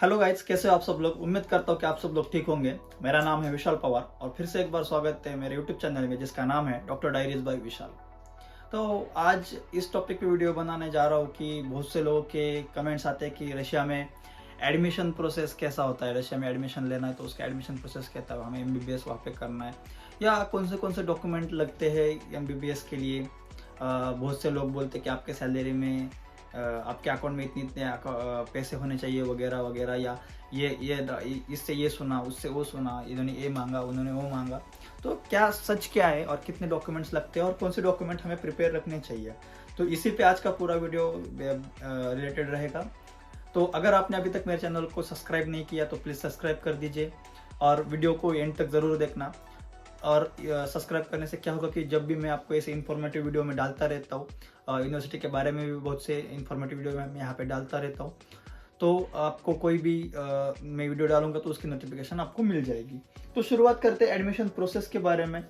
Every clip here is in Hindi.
हेलो गाइस, कैसे हो आप सब लोग। उम्मीद करता हूँ कि आप सब लोग ठीक होंगे। मेरा नाम है विशाल पवार और फिर से एक बार स्वागत है मेरे यूट्यूब चैनल में जिसका नाम है डॉक्टर डायरीज बाय विशाल। तो आज इस टॉपिक पे वीडियो बनाने जा रहा हूँ कि बहुत से लोगों के कमेंट्स आते हैं कि रशिया में एडमिशन प्रोसेस कैसा होता है। रशिया में एडमिशन लेना है तो उसका एडमिशन प्रोसेस कहता है, हमें एमबीबीएस वहाँ पे करना है या कौन से डॉक्यूमेंट लगते हैं एमबीबीएस के लिए। बहुत से लोग बोलते हैं कि आपके सैलरी में आपके अकाउंट में इतने पैसे होने चाहिए वगैरह वगैरह, या इससे ये सुना उससे वो सुना, इन्होंने ये मांगा उन्होंने वो मांगा। तो क्या सच क्या है और कितने डॉक्यूमेंट्स लगते हैं और कौन से डॉक्यूमेंट हमें प्रिपेयर रखने चाहिए, तो इसी पे आज का पूरा वीडियो रिलेटेड रहेगा। तो अगर आपने अभी तक मेरे चैनल को सब्सक्राइब नहीं किया तो प्लीज़ सब्सक्राइब कर दीजिए और वीडियो को एंड तक ज़रूर देखना। और सब्सक्राइब करने से क्या होगा कि जब भी मैं आपको ऐसे इन्फॉर्मेटिव वीडियो में डालता रहता हूँ, यूनिवर्सिटी के बारे में भी बहुत से इन्फॉर्मेटिव वीडियो मैं यहाँ पे डालता रहता हूँ, तो आपको कोई भी मैं वीडियो डालूंगा तो उसकी नोटिफिकेशन आपको मिल जाएगी। तो शुरुआत करते हैं एडमिशन प्रोसेस के बारे में।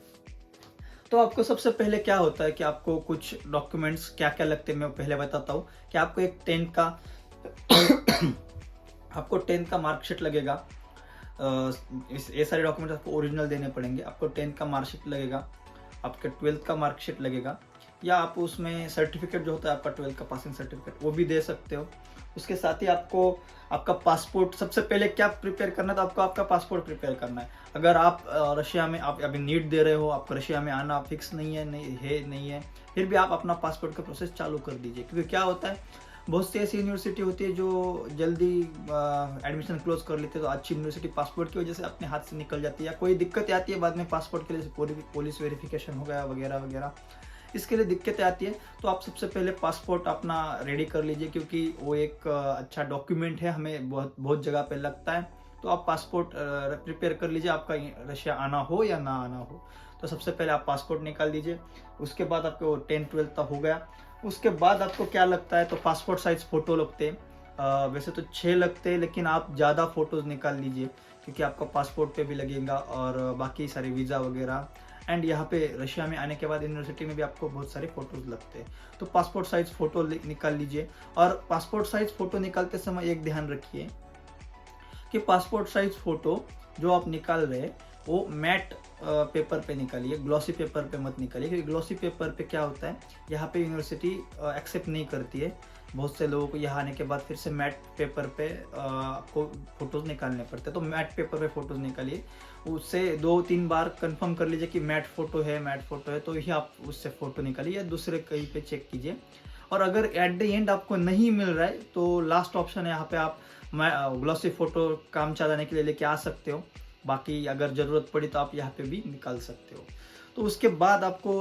तो आपको सबसे पहले क्या होता है कि आपको कुछ डॉक्यूमेंट्स क्या क्या लगते हैं मैं पहले बताता हूँ। कि आपको एक 10 का आपको 10 का मार्कशीट लगेगा। ये सारे डॉक्यूमेंट्स आपको ओरिजिनल देने पड़ेंगे। आपको 10 का मार्कशीट लगेगा, आपके 12th का मार्कशीट लगेगा, या आप उसमें सर्टिफिकेट जो होता है आपका 12th का पासिंग सर्टिफिकेट वो भी दे सकते हो। उसके साथ ही आपको आपका पासपोर्ट, सबसे पहले क्या प्रिपेयर करना है तो आपको आपका पासपोर्ट प्रिपेयर करना है। अगर आप रशिया में आप अभी नीट दे रहे हो, आपको रशिया में आना फिक्स नहीं है, फिर भी आप अपना पासपोर्ट का प्रोसेस चालू कर दीजिए। क्योंकि क्या होता है, बहुत सी ऐसी यूनिवर्सिटी होती है जो जल्दी एडमिशन क्लोज कर लेते हैं। तो अच्छी यूनिवर्सिटी पासपोर्ट की वजह से अपने हाथ से निकल जाती है, या कोई दिक्कत आती है बाद में पासपोर्ट के लिए, पुलिस वेरिफिकेशन हो गया वगैरह वगैरह, इसके लिए दिक्कतें आती है। तो आप सबसे पहले पासपोर्ट अपना रेडी कर लीजिए, क्योंकि वो एक अच्छा डॉक्यूमेंट है, हमें बहुत जगह पे लगता है। तो आप पासपोर्ट प्रिपेयर कर लीजिए, आपका रशिया आना हो या ना आना हो। तो सबसे पहले आप पासपोर्ट निकाल दीजिए। उसके बाद आपको 10-12 तक हो गया। उसके बाद आपको क्या लगता है तो पासपोर्ट साइज फ़ोटो लगते हैं। वैसे तो 6 लगते हैं, लेकिन आप ज़्यादा फ़ोटोज़ निकाल लीजिए क्योंकि आपका पासपोर्ट पे भी लगेगा और बाकी सारे वीज़ा वगैरह। एंड यहाँ पे रशिया में आने के बाद यूनिवर्सिटी में भी आपको बहुत सारे फ़ोटोज़ लगते हैं। तो पासपोर्ट साइज़ फ़ोटो निकाल लीजिए। और पासपोर्ट साइज़ फ़ोटो निकालते समय एक ध्यान रखिए कि पासपोर्ट साइज़ फ़ोटो जो आप निकाल रहे हैं वो मैट पेपर पे निकालिए, ग्लॉसी पेपर पे मत निकालिए। क्योंकि ग्लॉसी पेपर पे क्या होता है, यहाँ पे यूनिवर्सिटी एक्सेप्ट नहीं करती है। बहुत से लोगों को यहाँ आने के बाद फिर से मैट पेपर पे आपको फ़ोटोज़ निकालने पड़ते हैं। तो मैट पेपर पे फ़ोटोज़ निकालिए, उससे 2-3 बार कंफर्म कर लीजिए कि मैट फ़ोटो है तो ही आप उससे फ़ोटो निकालिए, या दूसरे कहीं पे चेक कीजिए। और अगर एट द एंड आपको नहीं मिल रहा है तो लास्ट ऑप्शन है, यहाँ पे आप ग्लॉसी फ़ोटो काम चलाने के लिए लेके आ सकते हो। बाकी अगर ज़रूरत पड़ी तो आप यहाँ पे भी निकाल सकते हो। तो उसके बाद आपको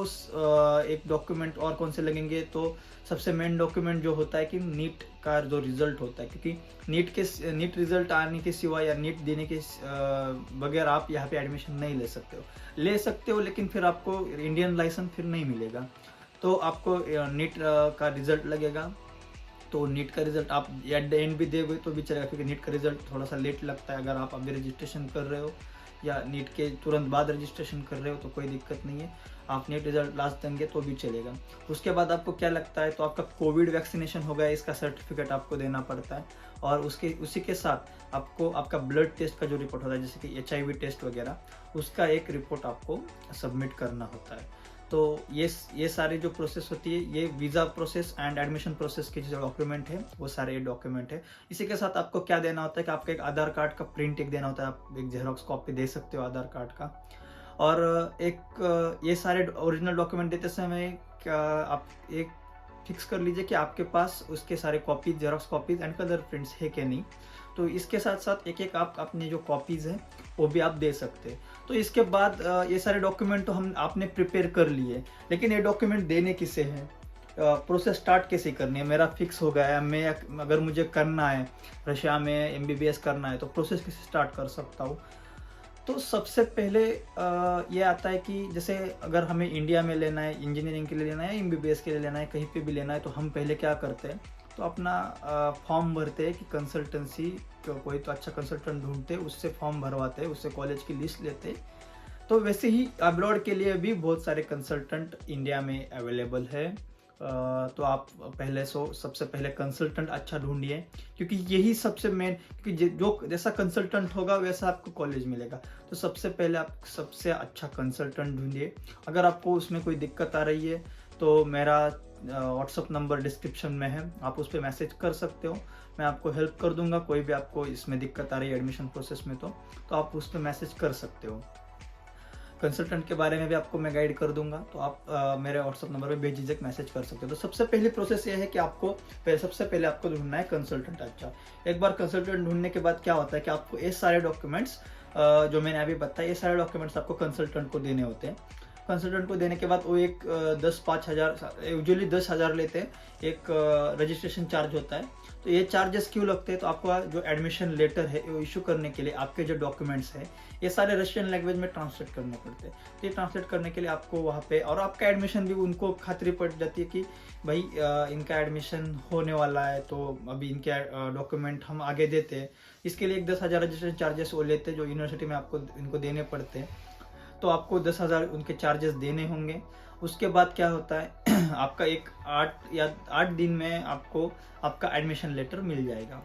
एक डॉक्यूमेंट और कौन से लगेंगे, तो सबसे मेन डॉक्यूमेंट जो होता है कि नीट का जो रिज़ल्ट होता है। क्योंकि नीट रिज़ल्ट आने के सिवाय या नीट देने के बगैर आप यहाँ पे एडमिशन नहीं ले सकते हो, लेकिन फिर आपको इंडियन लाइसेंस फिर नहीं मिलेगा। तो आपको नीट का रिज़ल्ट लगेगा। तो नीट का रिजल्ट आप एट द एंड भी दोगे तो भी चलेगा, क्योंकि नीट का रिजल्ट थोड़ा सा लेट लगता है। अगर आप अभी रजिस्ट्रेशन कर रहे हो या नीट के तुरंत बाद रजिस्ट्रेशन कर रहे हो तो कोई दिक्कत नहीं है, आप नीट रिजल्ट लास्ट देंगे तो भी चलेगा। उसके बाद आपको क्या लगता है, तो आपका कोविड वैक्सीनेशन हो गया, इसका सर्टिफिकेट आपको देना पड़ता है। और उसी के साथ आपको आपका ब्लड टेस्ट का जो रिपोर्ट होता है, जैसे कि HIV टेस्ट वगैरह, उसका एक रिपोर्ट आपको सबमिट करना होता है। तो ये सारी जो प्रोसेस होती है, ये visa process and admission process के जो डॉक्यूमेंट है वो सारे डॉक्यूमेंट है। इसी के साथ आपको क्या देना होता है कि आपका एक आधार कार्ड का प्रिंट एक देना होता है, आप एक जेरोक्स कॉपी दे सकते हो आधार कार्ड का। और ये सारे ओरिजिनल डॉक्यूमेंट देते समय क्या आप एक फिक्स कर लीजिए कि आपके पास उसके सारे copies, xerox copies and colour prints है कि नहीं। तो इसके साथ साथ एक आप अपने जो कॉपीज़ हैं वो भी आप दे सकते हैं। तो इसके बाद ये सारे डॉक्यूमेंट तो हम आपने प्रिपेयर कर लिए, लेकिन ये डॉक्यूमेंट देने किसे हैं, प्रोसेस स्टार्ट कैसे करनी है। मेरा फिक्स हो गया है, मैं अगर मुझे करना है रशिया में MBBS करना है तो प्रोसेस कैसे स्टार्ट कर सकता हूँ। तो सबसे पहले ये आता है कि जैसे अगर हमें इंडिया में लेना है, इंजीनियरिंग के लिए लेना है, MBBS के लिए लेना है, कहीं पे भी लेना है, तो हम पहले क्या करते हैं, तो अपना फॉर्म भरते हैं कि कंसल्टेंसी कोई तो अच्छा कंसल्टेंट ढूंढते हैं, उससे फॉर्म भरवाते हैं, उससे कॉलेज की लिस्ट लेते हैं। तो वैसे ही अब्रॉड के लिए भी बहुत सारे कंसल्टेंट इंडिया में अवेलेबल है। तो आप पहले सबसे पहले कंसल्टेंट अच्छा ढूंढिए, क्योंकि यही सबसे मेन, क्योंकि जो जैसा कंसल्टेंट होगा वैसा आपको कॉलेज मिलेगा। तो सबसे पहले आप सबसे अच्छा कंसल्टेंट ढूंढिए। अगर आपको उसमें कोई दिक्कत आ रही है तो मेरा व्हाट्सअप नंबर डिस्क्रिप्शन में है, आप उस पर मैसेज कर सकते हो, मैं आपको हेल्प कर दूंगा। कोई भी आपको इसमें दिक्कत आ रही है एडमिशन प्रोसेस में तो आप उस पर मैसेज कर सकते हो। कंसल्टेंट के बारे में भी आपको मैं गाइड कर दूंगा, तो आप मेरे व्हाट्सअप नंबर पे बेझिझक मैसेज कर सकते हो। तो सबसे पहली प्रोसेस ये है कि आपको सबसे पहले आपको ढूंढना है कंसल्टेंट अच्छा। एक बार कंसल्टेंट ढूंढने के बाद क्या होता है कि आपको ये सारे डॉक्यूमेंट्स जो मैंने अभी बताया, ये सारे डॉक्यूमेंट्स आपको कंसल्टेंट को देने होते हैं। कंसल्टेंट को देने के बाद वो एक 10-5 हज़ार, यूजुअली 10 हज़ार लेते हैं, एक रजिस्ट्रेशन चार्ज होता है। तो ये चार्जेस क्यों लगते हैं? तो आपका जो एडमिशन लेटर है वो इशू करने के लिए आपके जो डॉक्यूमेंट्स हैं ये सारे रशियन लैंग्वेज में ट्रांसलेट करने पड़ते हैं। तो ये ट्रांसलेट करने के लिए आपको वहाँ पे, और आपका एडमिशन भी उनको खातिरी पड़ जाती है कि भाई इनका एडमिशन होने वाला है, तो अभी इनके डॉक्यूमेंट हम आगे देते हैं। इसके लिए एक 10 हज़ार रजिस्ट्रेशन चार्जेस वो लेते हैं, जो यूनिवर्सिटी में आपको इनको देने पड़ते हैं। तो आपको 10 हज़ार उनके चार्जेस देने होंगे। उसके बाद क्या होता है आपका एक 8 दिन में आपको आपका एडमिशन लेटर मिल जाएगा,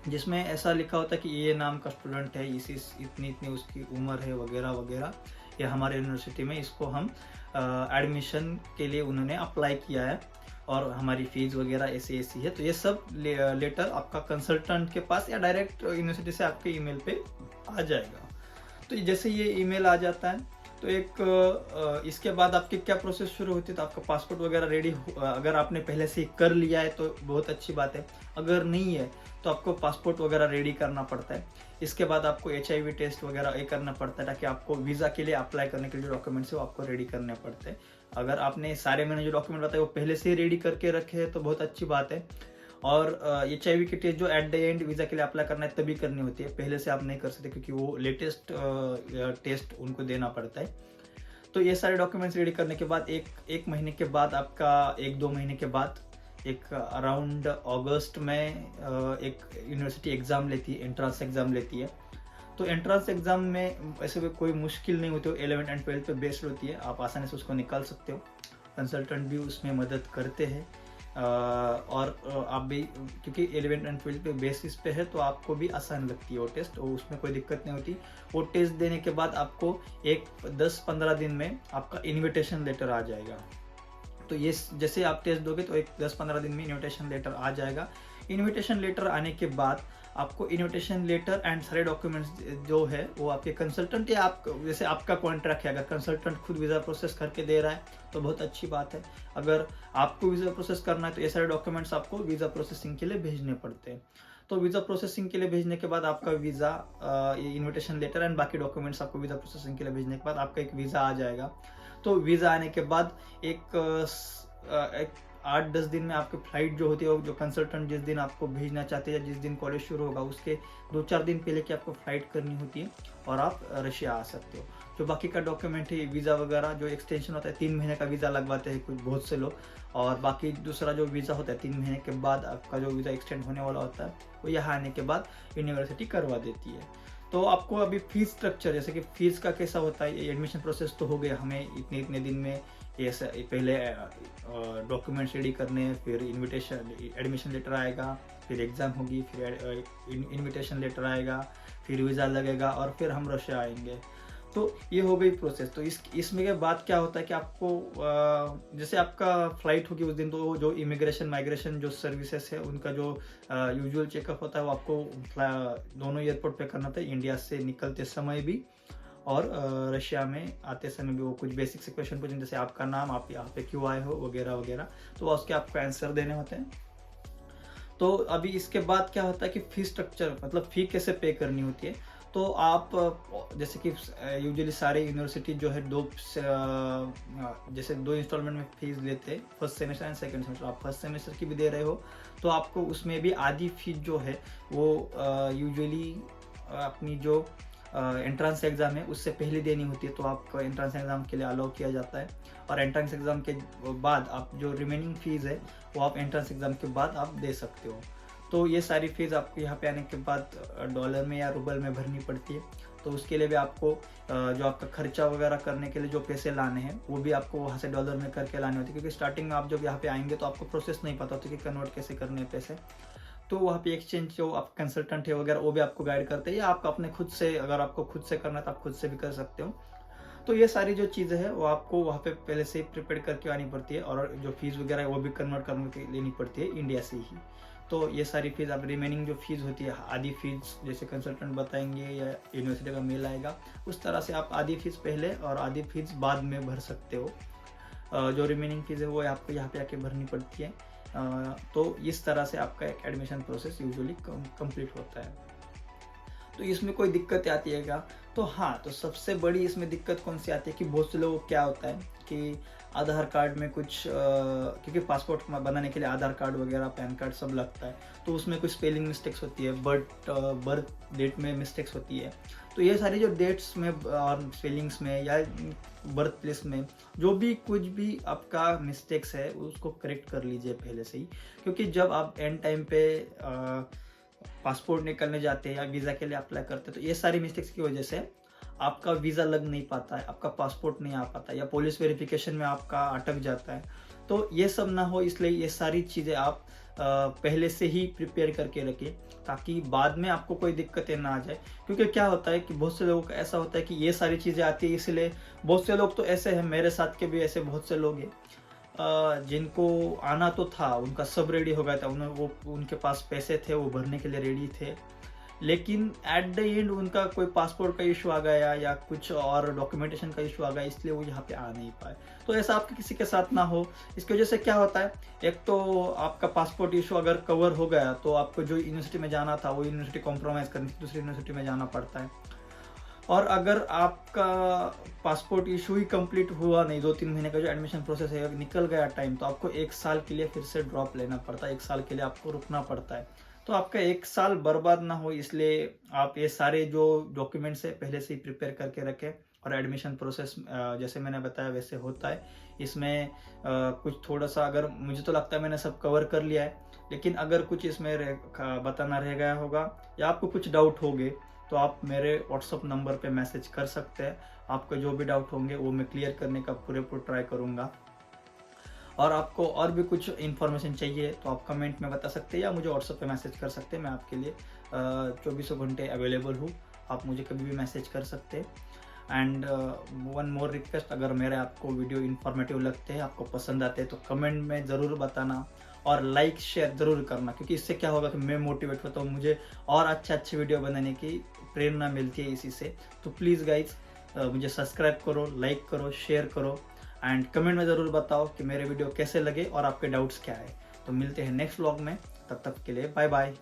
जिसमें ऐसा लिखा होता है कि ये नाम का स्टूडेंट है, इतनी इतनी उसकी उम्र है वगैरह वगैरह, ये हमारे यूनिवर्सिटी में इसको हम एडमिशन के लिए उन्होंने अप्लाई किया है और हमारी फीस वगैरह ऐसी ऐसी है। तो ये सब लेटर आपका कंसल्टेंट के पास या डायरेक्ट यूनिवर्सिटी से आपके ईमेल पे आ जाएगा। तो जैसे ये ईमेल आ जाता है तो एक इसके बाद आपकी क्या प्रोसेस शुरू होती है, तो आपका पासपोर्ट वगैरह रेडी, अगर आपने पहले से ही कर लिया है तो बहुत अच्छी बात है, अगर नहीं है तो आपको पासपोर्ट वगैरह रेडी करना पड़ता है। इसके बाद आपको HIV टेस्ट वगैरह ये करना पड़ता है, ताकि आपको वीज़ा के लिए अप्लाई करने के लिए जो डॉक्यूमेंट्स है वो आपको रेडी करने पड़ते हैं। अगर आपने सारे मैंने जो डॉक्यूमेंट बताए वो पहले से ही रेडी करके रखे हैं तो बहुत अच्छी बात है। और HIV की टेस्ट जो एट द एंड वीज़ा के लिए अप्लाई करना है तभी करनी होती है, पहले से आप नहीं कर सकते, क्योंकि वो लेटेस्ट टेस्ट उनको देना पड़ता है। तो ये सारे डॉक्यूमेंट्स रेडी करने के बाद एक महीने के बाद आपका 1-2 महीने के बाद एक अराउंड अगस्त में एक यूनिवर्सिटी एग्ज़ाम लेती है, एंट्रेंस एग्ज़ाम लेती है। तो एंट्रेंस एग्ज़ाम में ऐसे कोई मुश्किल नहीं होती, 11th and 12th पे बेस्ड होती है, आप आसानी से उसको निकाल सकते हो। कंसल्टेंट भी उसमें मदद करते हैं। और आप भी, क्योंकि 11th and 12th पे बेसिस पे है तो आपको भी आसान लगती है वो टेस्ट, और उसमें कोई दिक्कत नहीं होती। वो टेस्ट देने के बाद आपको एक 10-15 दिन में आपका इन्विटेशन लेटर आ जाएगा। तो ये जैसे आप टेस्ट दोगे तो एक 10-15 दिन में इन्विटेशन लेटर आ जाएगा। इन्विटेशन लेटर आने के बाद आपको इन्विटेशन लेटर एंड सारे डॉक्यूमेंट्स जो है वो आपके कंसल्टेंट या आप, जैसे आपका कॉन्ट्रैक्ट है, अगर कंसल्टेंट खुद वीज़ा प्रोसेस करके दे रहा है तो बहुत अच्छी बात है। अगर आपको वीज़ा प्रोसेस करना है तो ये सारे डॉक्यूमेंट्स आपको वीज़ा प्रोसेसिंग के लिए भेजने पड़ते हैं। तो वीज़ा प्रोसेसिंग के लिए भेजने के बाद आपका वीज़ा, इन्विटेशन लेटर एंड बाकी डॉक्यूमेंट्स आपको वीज़ा प्रोसेसिंग के लिए भेजने के बाद आपका एक वीज़ा आ जाएगा। तो वीज़ा आने के बाद एक 8-10 दिन में आपकी फ़्लाइट जो होती है, जो कंसल्टेंट जिस दिन आपको भेजना चाहते हैं, जिस दिन कॉलेज शुरू होगा उसके 2-4 दिन पहले की आपको फ़्लाइट करनी होती है और आप रशिया आ सकते हो। जो बाकी का डॉक्यूमेंट है, वीज़ा वगैरह, जो एक्सटेंशन होता है 3 महीने का वीज़ा लगवाते हैं कुछ बहुत से लोग, और बाकी दूसरा जो वीज़ा होता है 3 महीने के बाद आपका जो वीज़ा एक्सटेंड होने वाला होता है वो यहाँ आने के बाद यूनिवर्सिटी करवा देती है। तो आपको अभी फीस स्ट्रक्चर, जैसे कि फ़ीस का कैसा होता है, एडमिशन प्रोसेस तो हो गया, हमें इतने दिन में ये पहले डॉक्यूमेंट्स रेडी करने, फिर एडमिशन लेटर आएगा, फिर एग्ज़ाम होगी, फिर इनविटेशन लेटर आएगा, फिर वीज़ा लगेगा और फिर हम रशिया आएंगे। तो ये हो गई प्रोसेस। तो इसमें के बाद क्या होता है कि आपको जैसे आपका फ़्लाइट होगी उस दिन, तो जो इमिग्रेशन माइग्रेशन जो सर्विसेज है उनका जो यूजुअल चेकअप होता है वो आपको दोनों एयरपोर्ट पे करना था, इंडिया से निकलते समय भी और रशिया में आते समय भी। वो कुछ बेसिक से क्वेश्चन पूछेंगे, जैसे आपका नाम, आप यहाँ पे क्यों आए हो वगैरह वगैरह, तो उसके आपको आंसर देने होते हैं। तो अभी इसके बाद क्या होता है कि फ़ी स्ट्रक्चर, मतलब फ़ी कैसे पे करनी होती है। तो आप जैसे कि यूजुअली सारे यूनिवर्सिटी जो है जैसे 2 इंस्टॉलमेंट में फीस लेते हैं, first semester and second semester. आप फर्स्ट सेमेस्टर की भी दे रहे हो तो आपको उसमें भी आधी फीस जो है वो यूजुअली अपनी जो एंट्रेंस एग्ज़ाम है उससे पहले देनी होती है, तो आपको एंट्रेंस एग्ज़ाम के लिए अलाउ किया जाता है। और एंट्रेंस एग्ज़ाम के बाद आप जो रिमेनिंग फ़ीस है वो आप एंट्रेंस एग्ज़ाम के बाद आप दे सकते हो। तो ये सारी फीस आपको यहाँ पे आने के बाद डॉलर में या रूबल में भरनी पड़ती है। तो उसके लिए भी आपको जो आपका खर्चा वगैरह करने के लिए जो पैसे लाने हैं वो भी आपको वहाँ से डॉलर में करके लाने होते हैं, क्योंकि स्टार्टिंग में आप जब यहाँ पे आएंगे तो आपको प्रोसेस नहीं पता होता कि कन्वर्ट कैसे करने हैं पैसे। तो वहाँ पे एक्सचेंज जो आप कंसल्टेंट है वगैरह वो भी आपको गाइड करते हैं, या आप अपने खुद से, अगर आपको खुद से करना है तो आप खुद से भी कर सकते हो। तो ये सारी जो चीज़ें हैं वो आपको वहाँ पे पहले से प्रिपेयर करके आनी पड़ती है, और जो फीस वगैरह है वो भी कन्वर्ट करने के लेनी पड़ती है इंडिया से ही। तो ये सारी फीस, आप रिमेनिंग जो फीस होती है, आधी फीस जैसे कंसल्टेंट बताएंगे या यूनिवर्सिटी का मेल आएगा, उस तरह से आप आधी फीस पहले और आधी फीस बाद में भर सकते हो। जो रिमेनिंग फीस है वो आपको यहाँ पे आके भरनी पड़ती है। तो इस तरह से आपका एक एडमिशन प्रोसेस यूजुअली कंप्लीट होता है। तो इसमें कोई दिक्कत आती है क्या? तो हाँ, तो सबसे बड़ी इसमें दिक्कत कौन सी आती है कि बहुत से लोगों को क्या होता है कि आधार कार्ड में कुछ क्योंकि पासपोर्ट बनाने के लिए आधार कार्ड वगैरह, पैन कार्ड सब लगता है, तो उसमें कुछ स्पेलिंग मिस्टेक्स होती है, बर्थ डेट में मिस्टेक्स होती है। तो ये सारी जो डेट्स में और स्पेलिंग्स में या बर्थ प्लेस में जो भी कुछ भी आपका मिस्टेक्स है उसको करेक्ट कर लीजिए पहले से ही, क्योंकि जब आप एंड टाइम पे पासपोर्ट निकलने जाते हैं या वीज़ा के लिए अप्लाई करते हैं तो ये सारी मिस्टेक्स की वजह से आपका वीज़ा लग नहीं पाता है, आपका पासपोर्ट नहीं आ पाता, या पुलिस वेरिफिकेशन में आपका अटक जाता है। तो ये सब ना हो, इसलिए ये सारी चीज़ें आप पहले से ही प्रिपेयर करके रखें, ताकि बाद में आपको कोई दिक्कतें ना आ जाए। क्योंकि क्या होता है कि बहुत से लोगों का ऐसा होता है कि ये सारी चीज़ें आती है, इसलिए बहुत से लोग तो ऐसे हैं, मेरे साथ के भी ऐसे बहुत से लोग हैं जिनको आना तो था, उनका सब रेडी हो गया था, उनके पास पैसे थे, वो भरने के लिए रेडी थे, लेकिन एट द एंड उनका कोई पासपोर्ट का इशू आ गया या कुछ और डॉक्यूमेंटेशन का इशू आ गया, इसलिए वो यहाँ पे आ नहीं पाए। तो ऐसा आपके किसी के साथ ना हो। इसकी वजह से क्या होता है, एक तो आपका पासपोर्ट इशू अगर कवर हो गया तो आपको जो यूनिवर्सिटी में जाना था वो यूनिवर्सिटी कॉम्प्रोमाइज़ करनी थी, दूसरी यूनिवर्सिटी में जाना पड़ता है। और अगर आपका पासपोर्ट इशू ही कंप्लीट हुआ नहीं, 2-3 महीने का जो एडमिशन प्रोसेस है निकल गया टाइम, तो आपको 1 साल के लिए फिर से ड्रॉप लेना पड़ता है, 1 साल के लिए आपको रुकना पड़ता है। तो आपका 1 साल बर्बाद ना हो, इसलिए आप ये सारे जो डॉक्यूमेंट्स है पहले से ही प्रिपेयर करके रखें। और एडमिशन प्रोसेस जैसे मैंने बताया वैसे होता है। इसमें कुछ थोड़ा सा, अगर मुझे तो लगता है मैंने सब कवर कर लिया है, लेकिन अगर कुछ इसमें बताना रह गया होगा या आपको कुछ डाउट होंगे तो आप मेरे व्हाट्सअप नंबर पे मैसेज कर सकते हैं। आपको जो भी डाउट होंगे वो मैं क्लियर करने का पूरे ट्राई करूँगा। और आपको और भी कुछ इन्फॉर्मेशन चाहिए तो आप कमेंट में बता सकते हैं या मुझे व्हाट्सअप पे मैसेज कर सकते हैं। मैं आपके लिए 24 घंटे अवेलेबल हूँ, आप मुझे कभी भी मैसेज कर सकते हैं। एंड वन मोर रिक्वेस्ट, अगर मेरे आपको वीडियो इन्फॉर्मेटिव लगते हैं, आपको पसंद आते हैं, तो कमेंट में ज़रूर बताना और लाइक शेयर ज़रूर करना, क्योंकि इससे क्या होगा कि मैं मोटिवेट होता हूँ, मुझे और अच्छे वीडियो बनाने की प्रेरणा मिलती है इसी से। तो प्लीज़ गाइज मुझे सब्सक्राइब करो, लाइक करो, शेयर करो एंड कमेंट में ज़रूर बताओ कि मेरे वीडियो कैसे लगे और आपके डाउट्स क्या है। तो मिलते हैं नेक्स्ट व्लॉग में, तब तक के लिए बाय बाय।